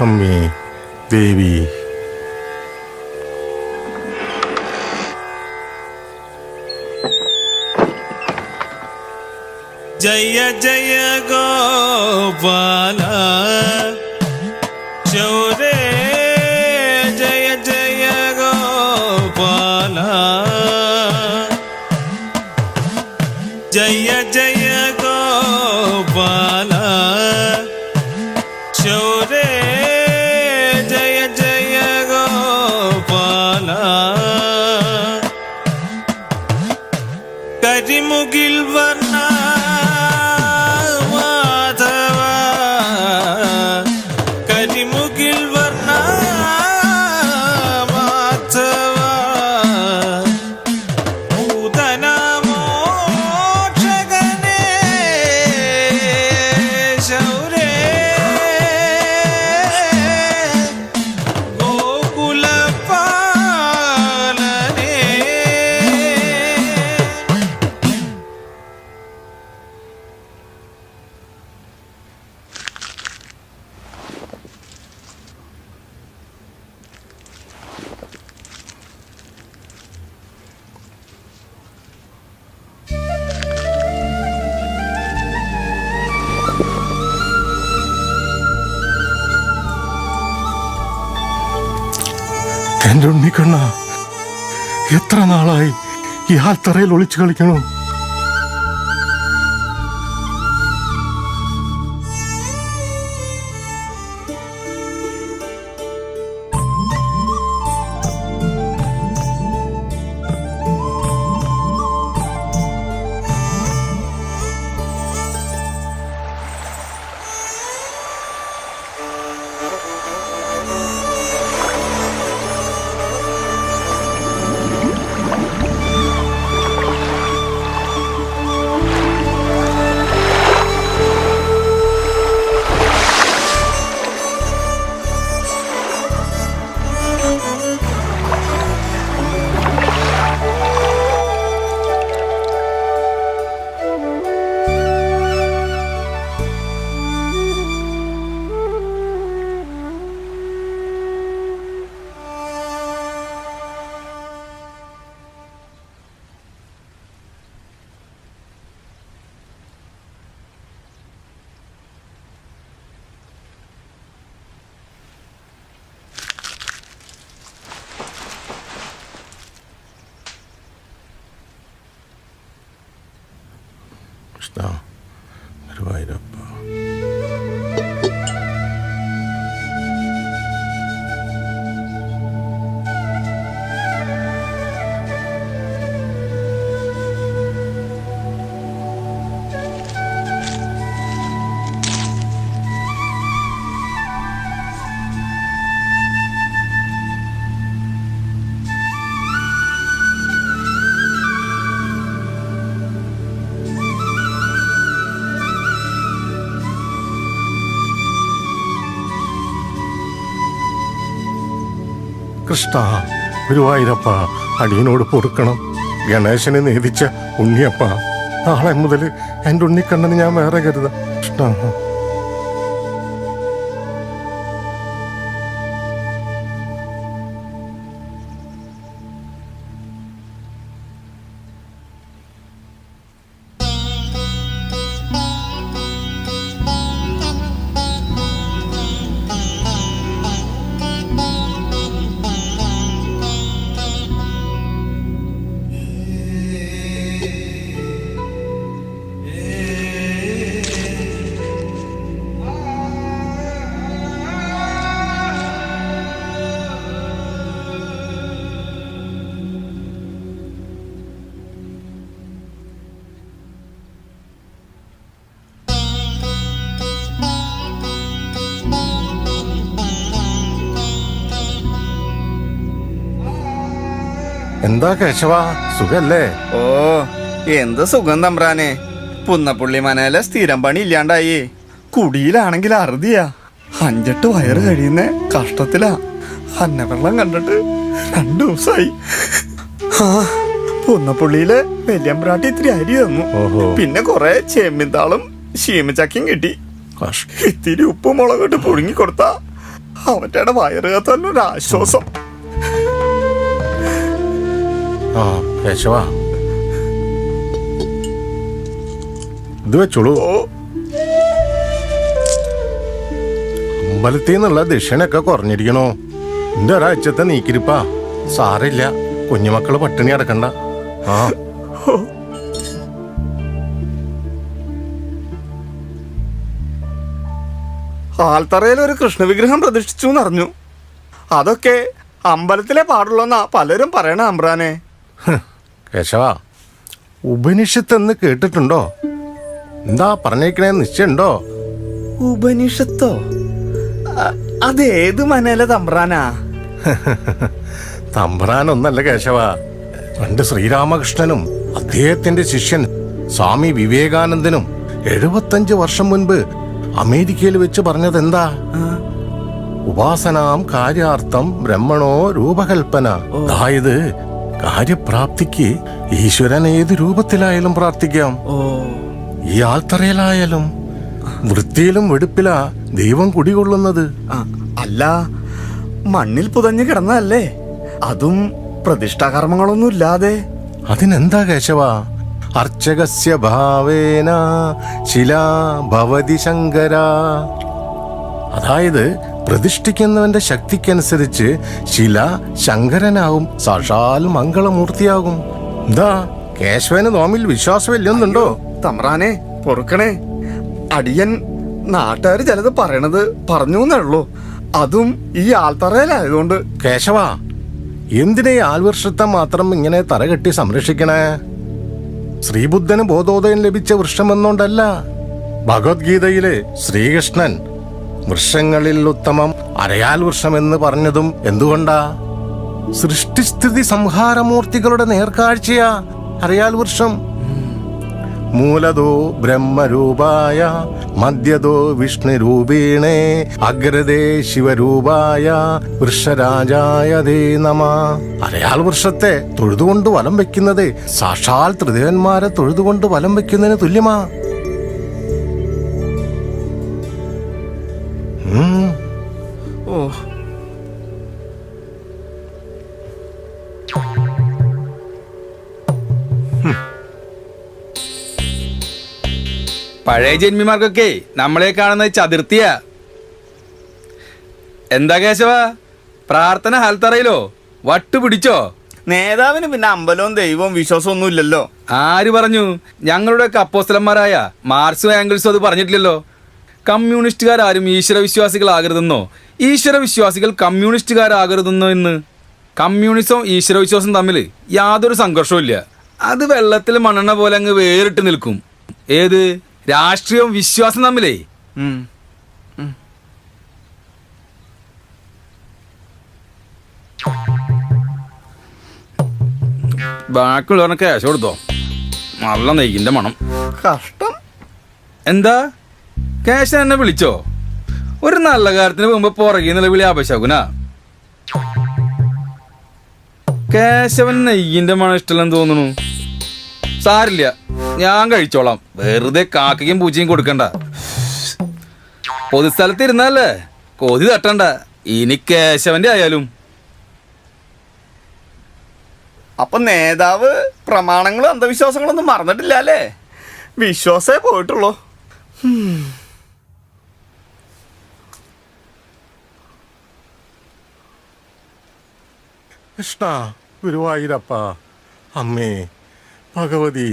അമ്മേ ദേവി. ജയ ജയ ഗോപാല ശൗരേ, ജയ ജയ ഗോപാല, ജയ ജയ ഗോപാല ശൗരേ, ജയ ജയ ഗോപാല. കരിമുകിൽ വർണ്ണ എന്റെ ഉണ്ണിക്കണ്ണ, എത്ര നാളായി ഈ ആൽത്തറയിൽ ഒളിച്ചു കളിക്കണു. കൃഷ്ണ, ഗുരുവായൂരപ്പ. കൃഷ്ണ, ഗുരുവായൂരപ്പ, അടിയനോട് പൊറുക്കണം. ഗണേശനെ നേദിച്ച ഉണ്ണിയപ്പ, നാളെ മുതൽ എൻ്റെ ഉണ്ണിക്കണ്ണന് ഞാൻ വേറെ കരുതാം. കൃഷ്ണ. എന്താ കേശവ, സുഖല്ലേ? ഓ, എന്ത് സുഖം തമ്പ്രാനെ. പുന്നപ്പുള്ളി മനയിലെ സ്ഥിരം പണി ഇല്ലാണ്ടായി. കുടിയിലാണെങ്കിൽ അറുതിയാ. 5-8 വയറ് കഴിയുന്ന കഷ്ടത്തിലാ. അന്നവെള്ളം കണ്ടിട്ട് 2 ദിവസമായി. പുന്നപ്പുള്ളിയിലെ വെല്യമ്പ്രാട്ടി ഇത്തിരി അരി തന്നു. പിന്നെ കൊറേ ചേമ്പിന്താളും ശീമച്ചക്കയും കിട്ടി. ഇത്തിരി ഉപ്പ് മുളകിട്ട് പുഴുങ്ങി കൊടുത്താ അവന്റെ വയറുകത്തന്നെ ഒരു ആശ്വാസം. ആ കേശവ, ഇത് വെച്ചോളൂ. അമ്പലത്തിൽ നിന്നുള്ള ദക്ഷിണൊക്കെ കുറഞ്ഞിരിക്കണോ? എന്റെ ഒരാഴ്ചത്തെ നീക്കിരിപ്പാ. സാറില്ല, കുഞ്ഞുമക്കള് പട്ടിണി അടക്കണ്ട. ആ ആൽത്തറയിൽ ഒരു കൃഷ്ണവിഗ്രഹം പ്രതിഷ്ഠിച്ചു എന്നറിഞ്ഞു. അതൊക്കെ അമ്പലത്തിലെ പാടുള്ളൂന്നാ പലരും പറയണ അമ്പ്രാനെ. കേശവ, ഉപനിഷത്ത് എന്ന് കേട്ടിട്ടുണ്ടോ? എന്താ പറഞ്ഞേക്കണേ നിശ്ചയുണ്ടോ? ഉപനിഷത്തോ? അതേത് മനയിലെ തമ്പ്രാനാ? തമ്പ്രാനൊന്നല്ല കേശവ. പണ്ട് ശ്രീരാമകൃഷ്ണനും അദ്ദേഹത്തിന്റെ ശിഷ്യൻ സ്വാമി വിവേകാനന്ദനും 75 വർഷം മുൻപ് അമേരിക്കയിൽ വെച്ച് പറഞ്ഞത് എന്താ? ഉപാസനാം കാര്യാർത്ഥം ബ്രഹ്മണോ രൂപകൽപ്പന. അതായത് കാര്യപ്രാപ്തിക്ക് ഈശ്വരൻ ഏത് രൂപത്തിലായാലും പ്രാർത്ഥിക്കാം. ഈ ആൾത്തറയിലായാലും വൃത്തിയിലും വെടുപ്പിലാ ദൈവം കുടികൊള്ളുന്നത്. അല്ല, മണ്ണിൽ പുതഞ്ഞു കിടന്നതല്ലേ? അതും പ്രതിഷ്ഠാകർമ്മങ്ങളൊന്നും ഇല്ലാതെ. അതിനെന്താ കേശവ? അർച്ചകസ്യ ഭാവേന ശിലാ ഭവതി ശങ്കര. അതായത് പ്രതിഷ്ഠിക്കുന്നവന്റെ ശക്തിക്കനുസരിച്ച് ശില ശങ്കരനാവും, സാക്ഷാൽ മംഗളമൂർത്തിയാകും. എന്താ കേശവന് നോമിൽ വിശ്വാസമില്ലെന്നുണ്ടോ? തമ്പ്രാനെ പൊറുക്കണേ, അടിയൻ നാട്ടുകാർ ചിലത് പറയണത് പറഞ്ഞു എന്നേ ഉള്ളൂ. അതും ഈ ആൾത്തറയിലായതുകൊണ്ട്. കേശവ, എന്തിനെ ആൽവൃക്ഷത്തെ മാത്രം ഇങ്ങനെ തറകെട്ടി സംരക്ഷിക്കണേ? ശ്രീബുദ്ധന് ബോധോദയം ലഭിച്ച വൃക്ഷമെന്നോണ്ടല്ല. ഭഗവത്ഗീതയിലെ ശ്രീകൃഷ്ണൻ വൃക്ഷങ്ങളിൽ ഉത്തമം അരയാൽ വൃക്ഷമെന്ന് പറഞ്ഞതും എന്തുകൊണ്ടാ? സൃഷ്ടിസ്ഥിതി സംഹാരമൂർത്തികളുടെ നേർക്കാഴ്ചയാ അരയാൽ വൃക്ഷം. മൂലതോ ബ്രഹ്മരൂപായ മധ്യതോ വിഷ്ണുരൂപീണേ അഗ്രതേ ശിവരൂപായ വൃക്ഷരാജായ ദേ നമ. അരയാൽ വൃക്ഷത്തെ തൊഴുതുകൊണ്ട് വലം വെക്കുന്നത് സാക്ഷാൽ ത്രിദേവന്മാരെ തൊഴുതുകൊണ്ട് വലം വെക്കുന്നതിന് തുല്യമാ. പഴയ ജന്മിമാർക്കൊക്കെ നമ്മളെ കാണുന്ന ചതുർത്ഥിയാ. എന്താ കേശവ, പ്രാർത്ഥന ഹാൽത്തറയിലോ? വട്ടു പിടിച്ചോ? നേതാവിന് പിന്നെ അമ്പലവും ദൈവവും വിശ്വാസമൊന്നും ഇല്ലല്ലോ. ആര് പറഞ്ഞു? ഞങ്ങളുടെ അപ്പോസ്തലന്മാരായ മാർക്സും ആംഗിൾസും അത് പറഞ്ഞിട്ടില്ലല്ലോ. കമ്മ്യൂണിസ്റ്റുകാരും ഈശ്വര വിശ്വാസികളാകരുതെന്നോ ഈശ്വര വിശ്വാസികൾ കമ്മ്യൂണിസ്റ്റുകാരാകരുതെന്നോ എന്ന്. കമ്മ്യൂണിസവും ഈശ്വര വിശ്വാസവും തമ്മിൽ യാതൊരു സംഘർഷവും ഇല്ല. അത് വെള്ളത്തിൽ മണ്ണെണ്ണ പോലെ അങ്ങ് വേറിട്ട് നിൽക്കും. ഏത് രാഷ്ട്രീയവും വിശ്വാസം തമ്മിലേ. ബാക്കിയുള്ളവർക്ക് ക്യാഷ് കൊടുത്തോ? നല്ല നെയ്യിന്റെ മണം. കഷ്ടം. എന്താ കേശവൻ എന്നെ വിളിച്ചോ? ഒരു നല്ല കാര്യത്തിന് പോകുമ്പോ പുറകെ നിലവിളി അപശകുന. കേശവൻ നെയ്യിന്റെ മണം ഇഷ്ടമല്ലെന്ന് തോന്നുന്നു. സാരില്ല, ഞാൻ കഴിച്ചോളാം. വെറുതെ കാക്കയ്ക്കും പൂച്ചയും കൊടുക്കണ്ട. പൊതുസ്ഥലത്ത് ഇരുന്നല്ലേ, കൊതി തട്ടണ്ട. ഇനി കേശവന്റെ ആയാലും. അപ്പൊ നേതാവ് പ്രമാണങ്ങളും അന്ധവിശ്വാസങ്ങളൊന്നും മറന്നിട്ടില്ല അല്ലേ? വിശ്വാസേ പോയിട്ടുള്ളൂ. കൃഷ്ണ, ഗുരുവായൂരപ്പ, അമ്മേ ഭഗവതി.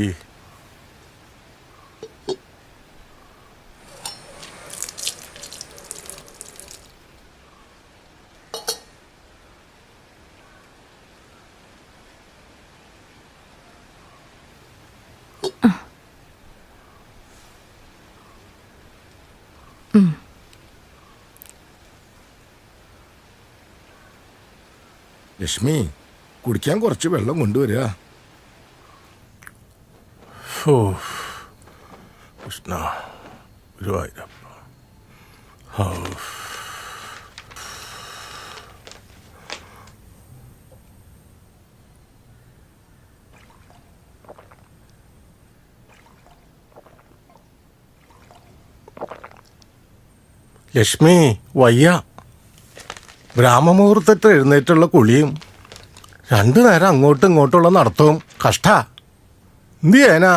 ലക്ഷ്മി, കുടിക്കാൻ കുറച്ച് വെള്ളം കൊണ്ടുവരിക. ഓ കൃഷ്ണ, ഗുരുവായൂരപ്പ. ലക്ഷ്മി, വയ്യ. ബ്രാഹ്മമുഹൂർത്തത്തിൽ എഴുന്നേറ്റുള്ള കുളിയും 2 നേരം അങ്ങോട്ടും ഇങ്ങോട്ടുള്ള നടത്തവും കഷ്ടാ. എന്ത് ചെയ്യാനാ?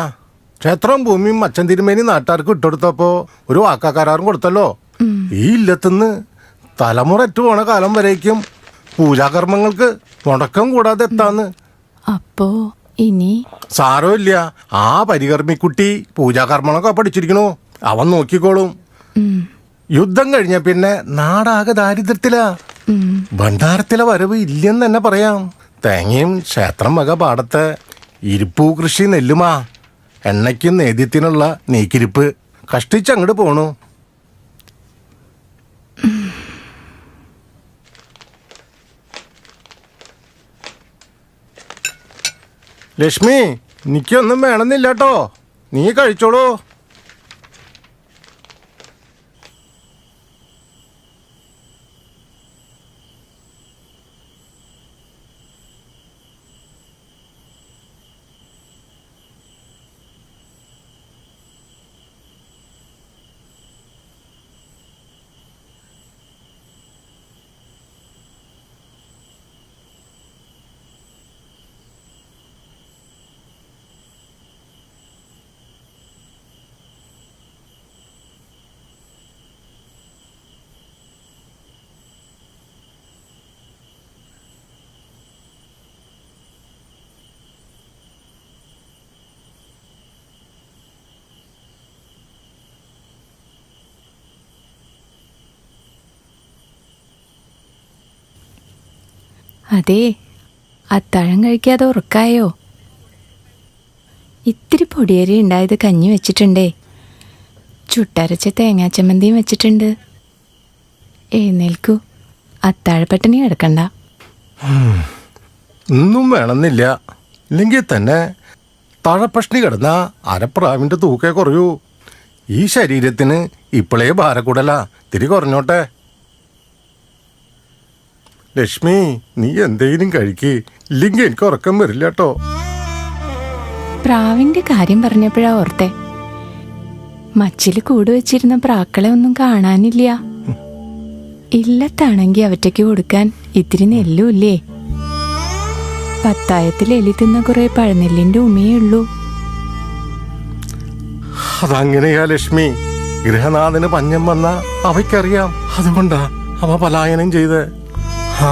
ക്ഷേത്രവും ഭൂമിയും അച്ഛൻ തിരുമേനി നാട്ടുകാർക്ക് ഇട്ടെടുത്തപ്പോ ഒരു വാക്കാക്കാരും കൊടുത്തല്ലോ. ഈ ഇല്ലത്തുനിന്ന് തലമുററ്റ് പോണ കാലം വരേക്കും പൂജാകർമ്മങ്ങൾക്ക് മുടക്കം കൂടാതെ എത്താന്ന്. അപ്പോ ഇനി സാരമില്ല, ആ പരികർമ്മിക്കുട്ടി പൂജാകർമ്മങ്ങളൊക്കെ പഠിച്ചിരിക്കണു. അവൻ നോക്കിക്കോളും. യുദ്ധം കഴിഞ്ഞ പിന്നെ നാടാകെ ദാരിദ്ര്യത്തിലാ. ഭണ്ഡാരത്തിലെ വരവ് ഇല്ലെന്ന് തന്നെ പറയാം. തേങ്ങയും ക്ഷേത്രം വക പാടത്തെ ഇരിപ്പൂ കൃഷി നെല്ലുമാ. എണ്ണയ്ക്കും നേദ്യത്തിനുള്ള നീക്കിരിപ്പ് കഷ്ടിച്ചങ്ങോട്ട് പോണു. ലക്ഷ്മി, എനിക്കൊന്നും വേണമെന്നില്ല കേട്ടോ. നീ കഴിച്ചോളൂ. അതെ, അത്താഴം കഴിക്കാതെ ഉറക്കായോ? ഇത്തിരി പൊടിയരി ഉണ്ടായത് കഞ്ഞി വെച്ചിട്ടുണ്ടേ. ചുട്ടരച്ച തേങ്ങാച്ചമ്മന്തിയും വെച്ചിട്ടുണ്ട്. എഴുന്നേൽക്കൂ, അത്താഴപ്പട്ടിണി കിടക്കണ്ട. ഒന്നും വേണമെന്നില്ല. ഇല്ലെങ്കിൽ തന്നെ താഴപ്പഷ്ണി കിടന്ന അരപ്രാവിൻ്റെ തൂക്കേ കുറയൂ. ഈ ശരീരത്തിന് ഇപ്പോഴേ ഭാരക്കൂടല. തിരി കുറഞ്ഞോട്ടെ. ലക്ഷ്മി, നീ എന്തെങ്കിലും കഴിക്ക്. ഇല്ലെങ്കിൽ എനിക്ക് ഉറക്കം വരില്ല കേട്ടോ. പ്രാവിന്റെ കാര്യം പറഞ്ഞപ്പോഴാ ഓർത്തെ, മച്ചില് കൂട് വെച്ചിരുന്ന പ്രാക്കളെ ഒന്നും കാണാനില്ല. ഇല്ലത്താണെങ്കി അവറ്റയ്ക്ക് കൊടുക്കാൻ ഇത്തിരി നെല്ലുമില്ലേ. പത്തായത്തിൽ എലി തിന്ന കുറെ പഴനെല്ലിന്റെ ഉമയേ ഉള്ളൂ. അതങ്ങനെയാ ലക്ഷ്മി. ഗൃഹനാഥന് പഞ്ഞം വന്ന അവയ്ക്കറിയാം. അതുകൊണ്ടാ അവ പലായനം ചെയ്ത്. ആ,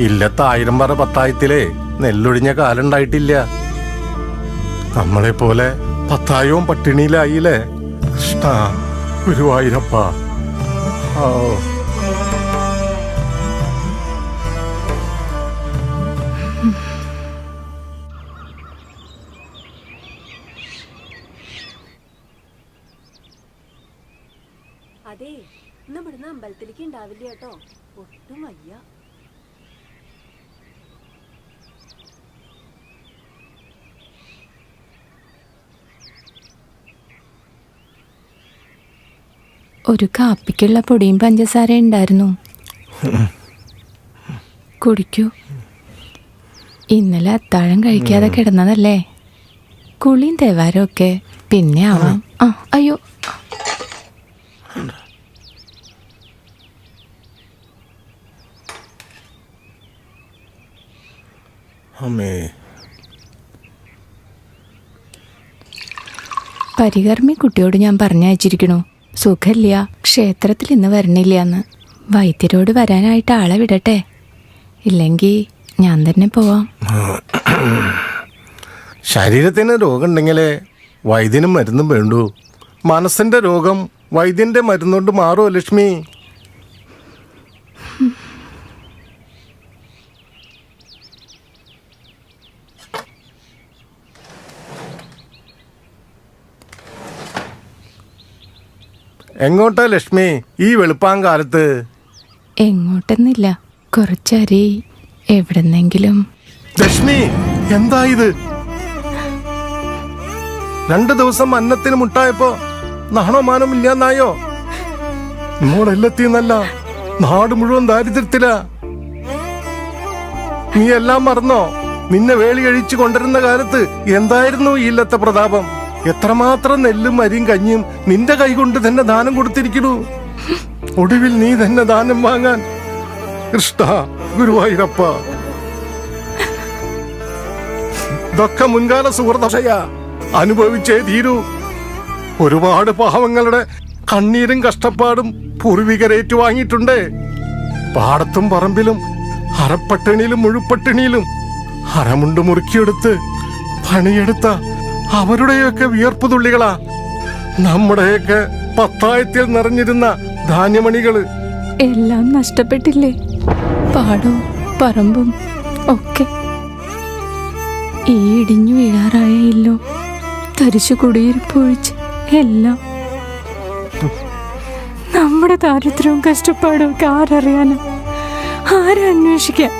ഇല്ലത്തെ 1000 പറ പത്തായത്തിലെ നെല്ലൊഴിഞ്ഞ കാലുണ്ടായിട്ടില്ല. നമ്മളെ പോലെ പത്തായവും പട്ടിണിയിലായില്ലേ കൃഷ്ണ ഗുരുവായൂരപ്പ. ഓ, അതെ, ഇന്ന് ഇവിടുന്ന് അമ്പലത്തിലേക്ക് ഉണ്ടാവില്ല കേട്ടോ. ഒട്ടും വയ്യ. ഒരു കാപ്പിക്കുള്ള പൊടിയും പഞ്ചസാരയും ഉണ്ടായിരുന്നു. കുടിക്കൂ. ഇന്നലെ അത്താഴം കഴിക്കാതെ കിടന്നതല്ലേ. കുളിയും തേവാരും ഒക്കെ പിന്നെ ആവാം. ആ, അയ്യോ. അമ്മേ. പരികർമ്മി കുട്ടിയോട് ഞാൻ പറഞ്ഞയച്ചിരിക്കണു. സുഖമില്ല, ക്ഷേത്രത്തിൽ ഇന്ന് വരണില്ല എന്ന്. വൈദ്യരോട് വരാനായിട്ട് ആളെ വിടട്ടെ, ഇല്ലെങ്കിൽ ഞാൻ തന്നെ പോവാം. ശരീരത്തിന് രോഗം ഉണ്ടെങ്കിലേ വൈദ്യനും മരുന്നും വേണ്ടൂ. മനസ്സിന്റെ രോഗം വൈദ്യന്റെ മരുന്നുകൊണ്ട് മാറുമോ ലക്ഷ്മി? എങ്ങോട്ടാ ലക്ഷ്മി ഈ വെളുപ്പാങ്കാലത്ത്? എങ്ങോട്ടെന്നില്ല, കുറച്ചരി എവിടെന്നെങ്കിലും. ലക്ഷ്മി, എന്താ ഇത്? 2 ദിവസം അന്നത്തിന് മുട്ടായപ്പോ നാണോമാനം ഇല്ലാന്നായോ? ഇങ്ങോട്ടെല്ലെത്തിന്നല്ല, നാട് മുഴുവൻ ദാരിദ്ര്യത്തിലാ. നീ എല്ലാം മറന്നോ? നിന്നെ വേളി കഴിച്ചു കൊണ്ടിരുന്ന കാലത്ത് എന്തായിരുന്നു ഈ ഇല്ലത്തെ പ്രതാപം? എത്രമാത്രം നെല്ലും അരിയും കഞ്ഞിയും നിന്റെ കൈകൊണ്ട് തന്നെ ദാനം കൊടുത്തിരിക്കണു. ഒടുവിൽ നീ തന്നെ ദാനം വാങ്ങാൻ കൃഷ്ണ, ഗുരുവായൂരപ്പ, ഇതൊക്കെ മുൻകാല സുഹൃദശയ അനുഭവിച്ചേ തീരൂ. ഒരുപാട് പാവങ്ങളുടെ കണ്ണീരും കഷ്ടപ്പാടും പൂർവികരേറ്റു വാങ്ങിയിട്ടുണ്ട്. പാടത്തും പറമ്പിലും അരപ്പട്ടിണിയിലും മുഴുപ്പട്ടിണിയിലും അരമുണ്ട് മുറുക്കിയെടുത്ത് പണിയെടുത്ത അവരുടെയൊക്കെ വിയർപ്പ് തുള്ളികളാ നമ്മുടെയൊക്കെ പത്തായത്തിൽ നിറഞ്ഞിരുന്ന ധാന്യമണികള്. എല്ലാം നഷ്ടപ്പെട്ടില്ലേ? പാടവും പറമ്പും ഒക്കെ ഈ ഇടിഞ്ഞു വീഴാറായ ഇല്ലോ തരിച്ചു കുടിയിരിപ്പൊഴിച്ച് എല്ലാം. നമ്മുടെ ദാരിദ്ര്യവും കഷ്ടപ്പാടും ഒക്കെ ആരറിയാനും ആരന്വേഷിക്കാൻ?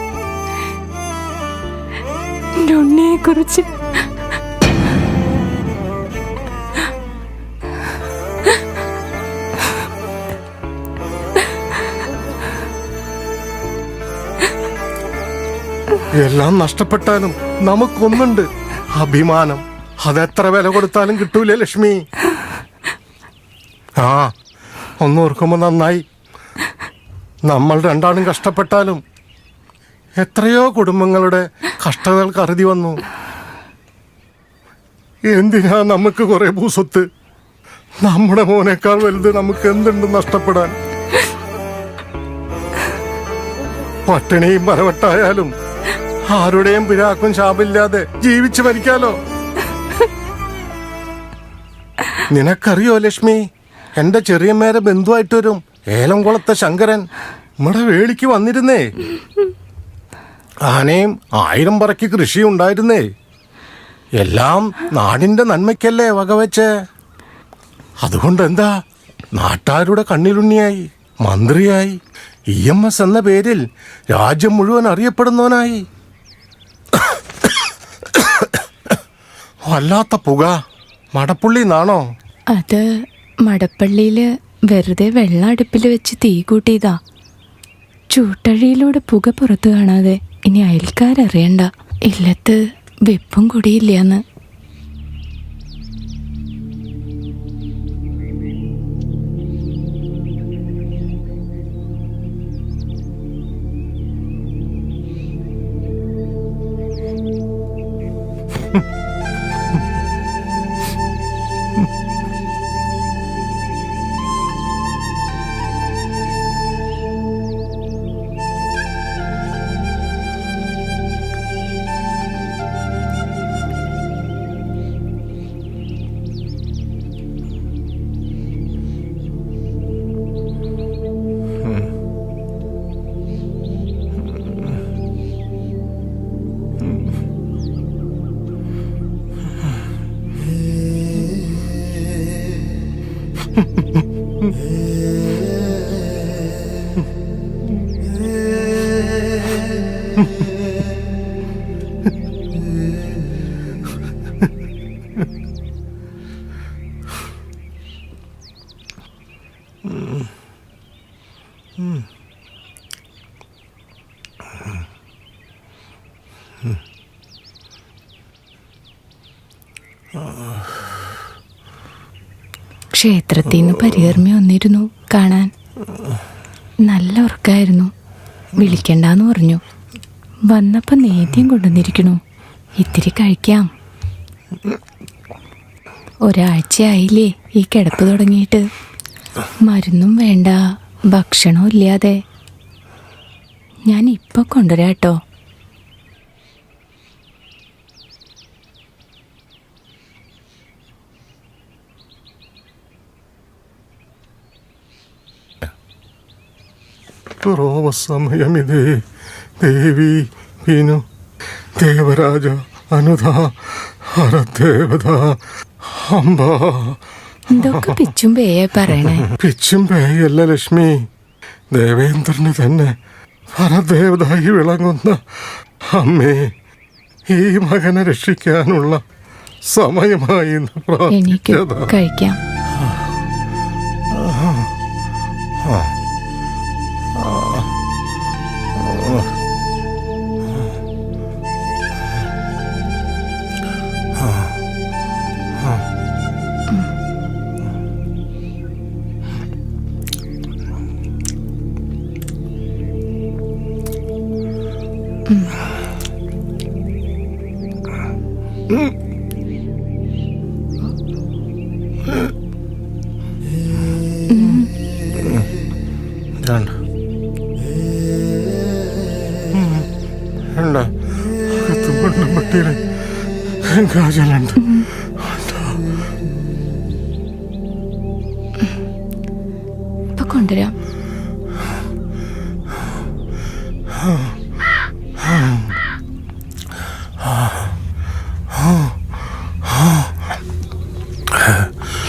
ഉണ്ണിയെ കുറിച്ച് എല്ലാം നഷ്ടപ്പെട്ടാലും നമുക്കൊന്നുണ്ട്, അഭിമാനം. അതെത്ര വില കൊടുത്താലും കിട്ടൂലേ ലക്ഷ്മി? ആ, ഒന്നോർക്കുമ്പോ നന്നായി. നമ്മൾ രണ്ടാളും കഷ്ടപ്പെട്ടാലും എത്രയോ കുടുംബങ്ങളുടെ കഷ്ടതകൾക്ക് അറുതി വന്നു. എന്തിനാ നമുക്ക് കുറെ ഭൂസ്വത്ത്? നമ്മുടെ മോനേക്കാൾ വലുത് നമുക്ക് എന്തുണ്ട് നഷ്ടപ്പെടാൻ? പട്ടിണിയും പരവട്ടായാലും ആരുടെയും പിരാക്കും ശാപില്ലാതെ ജീവിച്ചു മരിക്കാലോ. നിനക്കറിയോ ലക്ഷ്മി, എന്റെ ചെറിയമ്മേരെ ബന്ധുവായിട്ട് വരും ഏലംകുളത്തെ ശങ്കരൻ നമ്മുടെ വേളിക്ക് വന്നിരുന്നേ. ആനയും 1000 പറയ്ക്ക് കൃഷി ഉണ്ടായിരുന്നേ. എല്ലാം നാടിന്റെ നന്മയ്ക്കല്ലേ വകവെച്ച്. അതുകൊണ്ട് എന്താ, നാട്ടാരുടെ കണ്ണിലുണ്ണിയായി, മന്ത്രിയായി, EMS എന്ന പേരിൽ രാജ്യം മുഴുവൻ അറിയപ്പെടുന്നവനായി. വല്ലാത്ത പുക. മടപ്പുള്ളി നാണോ? അത് മടപ്പള്ളിയില് വെറുതെ വെള്ളം അടുപ്പിൽ വെച്ച് തീ കൂട്ടിയതാ. ചൂട്ടഴിയിലൂടെ പുക പുറത്തു കാണാതെ ഇനി അയൽക്കാരറിയണ്ട ഇല്ലത്ത് വെപ്പും കൂടിയില്ലാന്ന്. ക്ഷേത്രത്തിൽ നിന്ന് പരികർമ്മി വന്നിരുന്നു കാണാൻ. നല്ല ഉറക്കായിരുന്നു. വിളിക്കണ്ടെന്ന് പറഞ്ഞു. വന്നപ്പോൾ നേദ്യം കൊണ്ടുവന്നിരിക്കണു. ഇത്തിരി കഴിക്കാം. ഒരാഴ്ചയായില്ലേ ഈ കിടപ്പ് തുടങ്ങിയിട്ട്. മരുന്നും വേണ്ട, ഭക്ഷണവും ഇല്ലാതെ. ഞാൻ ഇപ്പൊ കൊണ്ടുവരാട്ടോ. സമയമിതേ ദേവി വിനു ദേവരാജ അനുധ ഹരദേവത അംബ. എന്തൊക്കെ പിച്ചും പേയെ പറയണേ? പിച്ചും പേയല്ല ലക്ഷ്മി, ദേവേന്ദ്രന് തന്നെ ഹരദേവതായി വിളങ്ങുന്ന അമ്മേ, ഈ മകനെ രക്ഷിക്കാനുള്ള സമയമായി എനിക്ക് കഴിക്കാം. രണ്ട് ഉണ്ട് കത്തുകൊണ്ടും പട്ടിയില് കാജലുണ്ട്. ഇപ്പൊ കൊണ്ടുവരാം.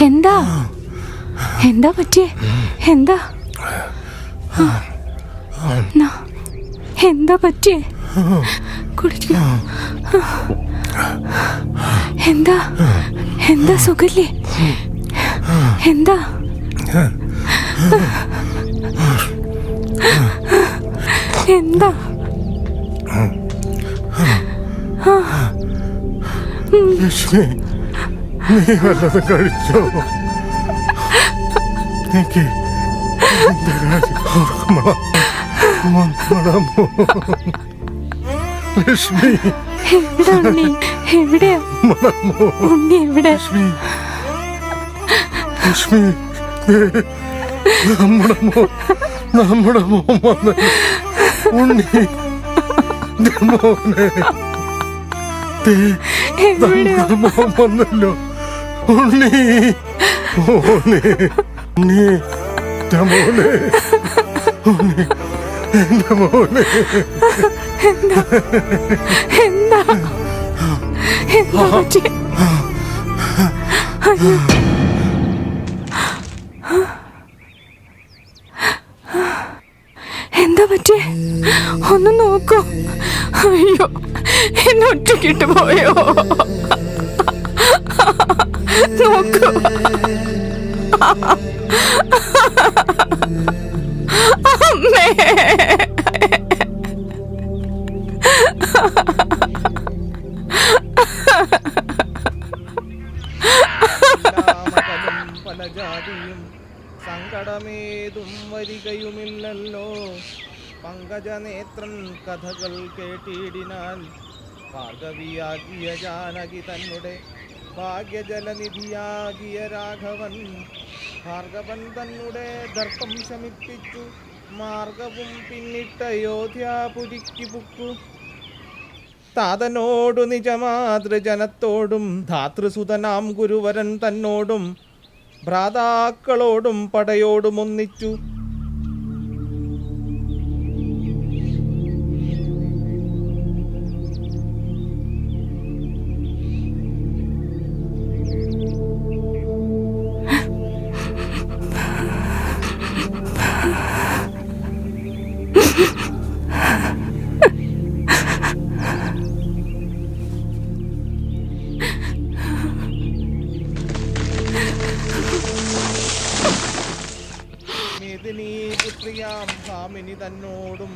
എന്താ എന്താ പറ്റിയേ? എന്താ എന്താ പറ്റിയേ? കുടിക്കുക. എന്താ എന്താ സുഖല്ലേ? എന്താ എന്താ ലക്ഷ്മി, നീ വല്ലതും കഴിച്ചോ? എനിക്ക് എന്റെ കാര്യം ഓർക്കുമ്പോഴാ ലക്ഷ്മി. എവിടെ ഉണ്ണി? എവിടെയാ ഉണ്ണി? എവിടെ? ലക്ഷ്മി, നമ്മുടെ മോൻ വന്ന ഉണ്ണി മോനെ, നമ്മുടെ മോൻ വന്നല്ലോ. ഉണ്ണി മോനെ, ഉണ്ണി എന്റെ മോനെ, ഉണ്ണി എന്റെ മോനെ. എന്താ എന്താ എന്താ പറ്റിയേ? അയ്യോ, എന്താ പറ്റിയേ? ഒന്ന് നോക്കൂ. അയ്യോ, എന്നെ ഒറ്റക്കിട്ട് പോയോ? നോക്കൂ. അമ്മേ, പല ജാതിയും സങ്കടമേതും വരികയുമില്ലല്ലോ. പങ്കജനേത്രൻ കഥകൾ കേട്ടിടിനാൽ ഭാർഗവിയാകിയ ജാനകി തന്നെ ഭാഗ്യജലനിധിയാകിയ രാഘവൻ ഭാർഗവൻ തന്നെ ദർപ്പം ശമിപ്പിച്ചു മാർഗവും പിന്നിട്ട അയോധ്യാപുരിക്ക് പുക്കു. താതനോടു നിജമാതൃജനത്തോടും ധാതൃസുതനാം ഗുരുവരൻ തന്നോടും ഭ്രാതാക്കളോടും പടയോടും ഒന്നിച്ചു. പുത്രിയാം ഭാമിനി തന്നോടും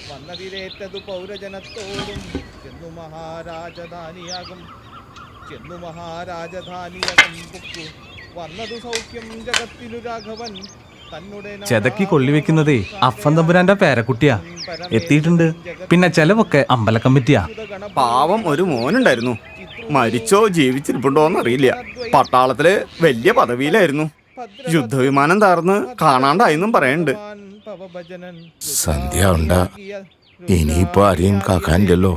വന്നതിരേറ്റതു പൗരജനത്തോടും ചെന്നു മഹാരാജധാനിയാകും പുക്കു. വന്നതു സൗഖ്യം ജഗത്തിനു രാഘവൻ തന്നെ ചെതക്കി കൊള്ളിവെക്കുന്നതേ അഫൻ തമ്പുരാന്റെ പേരക്കുട്ടിയാ. എത്തിയിട്ടുണ്ട്. പിന്നെ ചെലവൊക്കെ അമ്പല കമ്മിറ്റിയാ. പാവം ഒരു മോനുണ്ടായിരുന്നു. മരിച്ചോ ജീവിച്ചിരിപ്പുണ്ടോന്നറിയില്ല. പട്ടാളത്തില് വലിയ പദവിയിലായിരുന്നു. യുദ്ധവിമാനം താർന്ന് കാണാണ്ടായെന്നും പറയുന്നുണ്ട്. സന്ധ്യ ഉണ്ടാ. ഇനിയിപ്പോ ആരെയും കാക്കാനില്ലല്ലോ.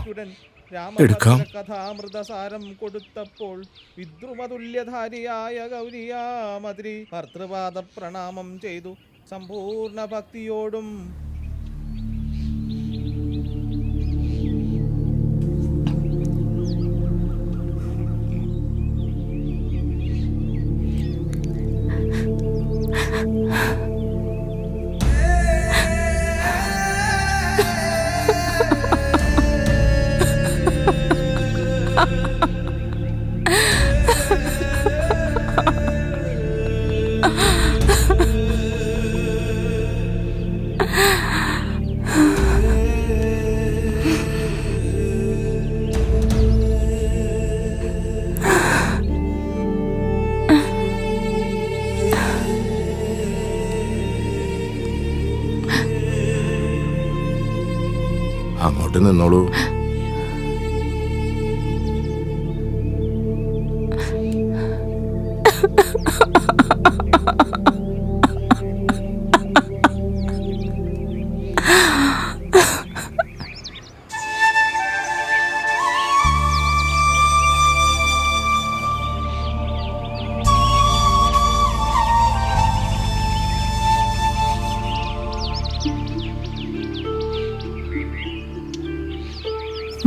എടുക്കാം. കഥാമൃതസാരം കൊടുത്തപ്പോൾ വിദ്രുമതുല്യധാരിയായ ഗൗരിയാമദ്രി ഭർത്തൃപാദ പ്രണാമം ചെയ്തു സമ്പൂർണ്ണ ഭക്തിയോടും. അങ്ങോട്ട് നിന്നോളൂ.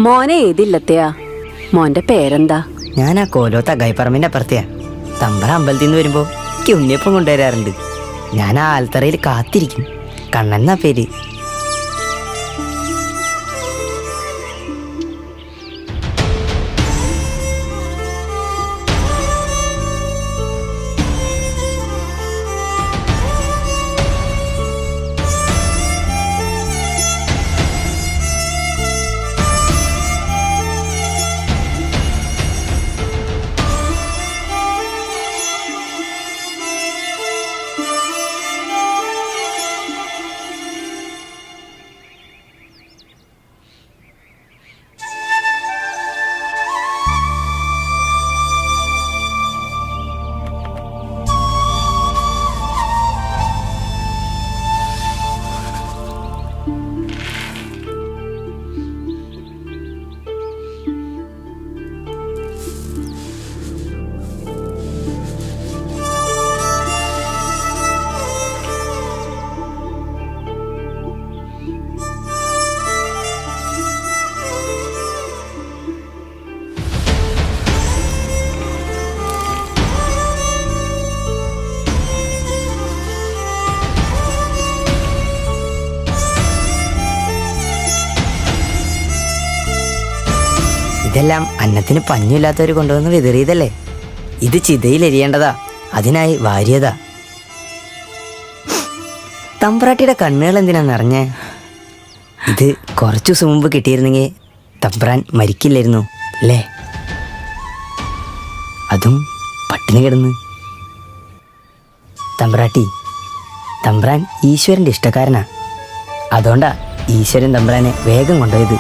മോനെ ഏതില്ലത്തെയാ? മോന്റെ പേരെന്താ? ഞാൻ ആ കോലോത്ത അഗായിപ്പറമ്പിന്റെ അപ്പുറത്തെയാ. തമ്പ്ര അമ്പലത്തിൽ നിന്ന് വരുമ്പോ എനിക്ക് ഉണ്ണിയപ്പം കൊണ്ടുവരാറുണ്ട്. ഞാൻ ആ ആൽത്തറയിൽ കാത്തിരിക്കും. കണ്ണെന്നാ പേര്. ഇതെല്ലാം അന്നത്തിന് പഞ്ഞില്ലാത്തവർ കൊണ്ടുവന്ന് വിതറിയതല്ലേ. ഇത് ചിതയിലെരിയേണ്ടതാ, അതിനായി വാര്യതാ. തമ്പ്രാട്ടിയുടെ കണ്ണുകൾ എന്തിനാ നിറഞ്ഞേ? ഇത് കുറച്ചു ദിവസം മുമ്പ് കിട്ടിയിരുന്നെങ്കിൽ തമ്പ്രാൻ മരിക്കില്ലായിരുന്നു അല്ലേ? അതും പട്ടിണി കിടന്ന്. തമ്പ്രാൻ ഈശ്വരൻ്റെ ഇഷ്ടക്കാരനാ. അതുകൊണ്ടാ ഈശ്വരൻ തമ്പ്രാനെ വേഗം കൊണ്ടുപോയത്.